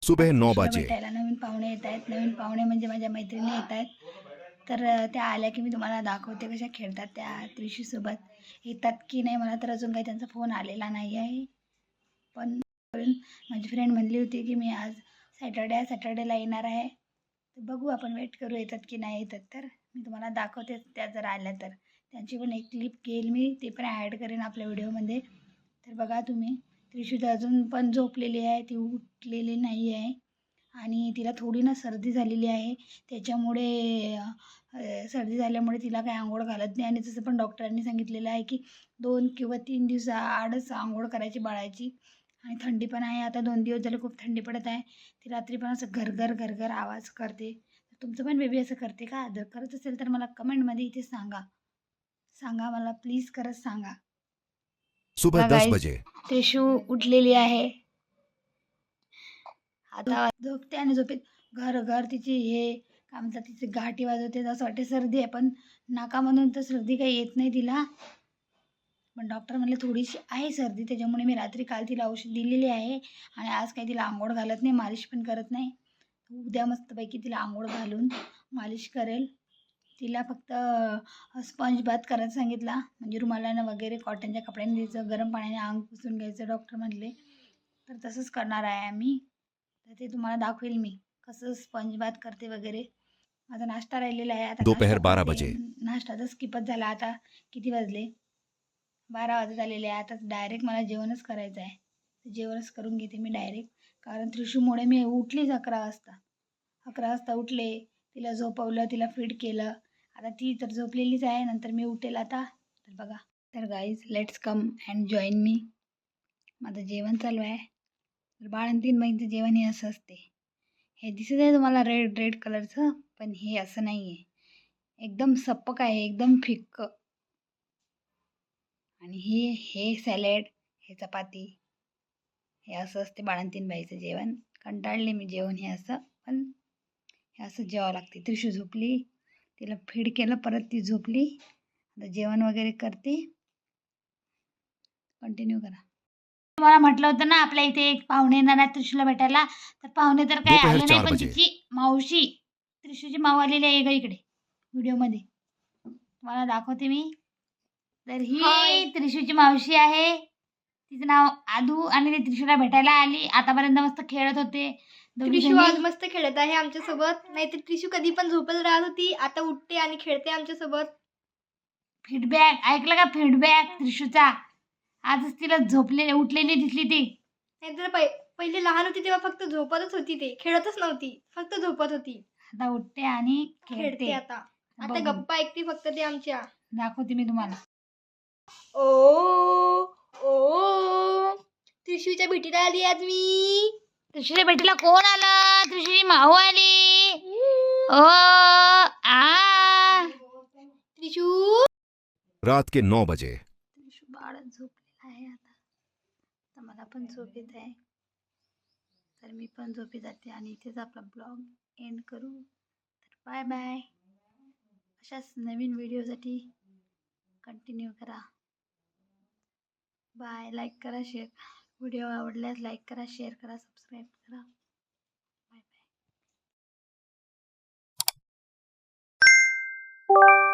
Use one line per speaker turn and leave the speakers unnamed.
सुबह 9 बजे
भेटायला नवीन पाहुणे येत आहेत. नवीन पाहुणे म्हणजे माझ्या मैत्रिणी येत आहेत. तर त्या आल्या की मी तुम्हाला दाखवते कशा खेळतात त्या त्रिशीसोबत. येतात की नाही मला तर अजून काही त्यांचा फोन आलेला नाही आहे. पण माझी फ्रेंड म्हणली होती की मी आज सॅटर्डेला येणार आहे. तर बघू आपण वेट करू येतात की नाही येतात. तर मी तुम्हाला दाखवते त्या जर आल्या तर. त्यांची पण एक क्लिप घेईल मी, ते पण ॲड करेन आपल्या व्हिडिओमध्ये. तर बघा तुम्ही, त्रिशू तर अजून पण झोपलेली आहे, ती उठलेली नाही आहे आणि तिला थोडी ना सर्दी झालेली आहे. त्याच्यामुळे सर्दी झाल्यामुळे तिला काही आंघोळ घालत नाही आणि जसं पण डॉक्टरांनी सांगितलेलं आहे की 2 किंवा 3 दिवसाआडच आंघोळ करायची बाळाची. आणि थंडी पण आहे, आता 2 दिवस झाले खूप थंडी पडत आहे. ती रात्री पण असं घरघर आवाज करते. तुमचं पण बेबी असं करते का? जर करत असेल तर मला कमेंटमध्ये इथे सांगा मला प्लीज, खरंच सांगा.
सुबह 10
गाईज,
बजे
त्रिशू उठलेली आहे. आता झोपते आणि झोपेत घर तिची हे काय म्हणतात, तिचे घाटी वाजवते. असं वाटते सर्दी आहे, पण नाकामधून तर सर्दी काही येत नाही तिला. पण डॉक्टर म्हणले थोडीशी आहे सर्दी, त्याच्यामुळे मी रात्री काल तिला औषध दिलेली आहे आणि आज काही तिला आंघोळ घालत नाही, मालिश पण करत नाही. उद्या मस्तपैकी तिला आंघोळ घालून मालिश करेल. तिला फक्त स्पंज बाथ करायला सांगितला, म्हणजे रुमालानं वगैरे कॉटनच्या कपड्याने द्यायचं, गरम पाण्याने अंग पुसून घ्यायचं डॉक्टर म्हणले. तर तसंच करणार आहे आम्ही. तर ते तुम्हाला दाखवेल मी कसं स्पंज बाथ करते वगैरे. माझा नाश्ता राहिलेला आहे, आता नाश्ता
दोपहर 12
करते.
बजे
नाश्ता तर स्किपच झाला. आता किती वाजले? 12 वाजत आलेले आहे. आता डायरेक्ट मला जेवणच करायचं आहे. जेवणच करून घेते मी डायरेक्ट, कारण त्रिशूमुळे मी उठलीच 11 वाजता. 11 वाजता उठले, तिला झोपवलं, तिला फीड केलं. आता ती तर झोपलेलीच आहे, नंतर मी उठेल आता. तर बघा, तर guys let's come and join me. माझं जेवण चालू आहे. तर बाळंतीण बाईंचं जेवण हे असं असते. हे दिसत आहे तुम्हाला रेड कलरचं, पण हे असं नाही आहे. एकदम सपक आहे, एकदम फिक्क. आणि हे सॅलेड, हे चपाती, हे असं असते बाळंतीण बाईचं जेवण. कंटाळले मी जेवण हे असं, पण हे असं जेवावं लागते. त्रिशू झोपली, तिला फीड केलं, परत ती झोपली. आता जेवण वगैरे करते. कंटिन्यू करा. तुम्हाला म्हटलं होतं ना आपल्या इथे एक पाहुणे येणार आहे त्रिशूला भेटायला. तर पाहुणे तर काय
दोपहर
आले नाही,
4
पण
बजे
तिची मावशी, त्रिशूची माऊ आलेली आहे का इकडे व्हिडिओमध्ये, तुम्हाला दाखवते मी. तर ही त्रिशूची मावशी आहे. तिचं नाव आदू आणि ती त्रिशूला भेटायला आली. आतापर्यंत मस्त खेळत होते
त्रिशू
दोघीजणी.
आज मस्त खेळत आहे आमच्यासोबत. नाहीतर त्रिशू कधी पण झोपेल राहत होती, आता उठते आणि खेळते आमच्यासोबत.
फीडबॅक ऐकलं का? फीडबॅक त्रिशूचा. आजच तिला उठलेली दिसली ती.
नाहीतर पहिले लहान होती तेव्हा फक्त झोपतच होती, ते खेळतच नव्हती, फक्त झोपत होती.
आता उठते आणि
खेळते
खेळते.
आता. आता
बघू.
गप्पा ऐकते फक्त ते आमच्या.
दाखवते मी तुम्हाला.
ओ ओ त्रिशूच्या भेटीला आली आज मी.
त्रिशूच्या भेटीला कोण आलं? त्रिशूची माऊ आली. ओ आ
त्रिशू
रात के 9 बजे
त्रिशू बाळ झोपलेला आहे आता. तर मला पण झोप येत आहे, तर मी पण झोपी जाते आणि इथेच आपला ब्लॉग एंड करू. तर बाय बाय. अशाच नवीन व्हिडिओसाठी कंटिन्यू करा. बाय. लाईक करा, शेअर. व्हिडिओ आवडल्यास लाईक करा, शेअर करा, सबस्क्राईब करा. Bye bye.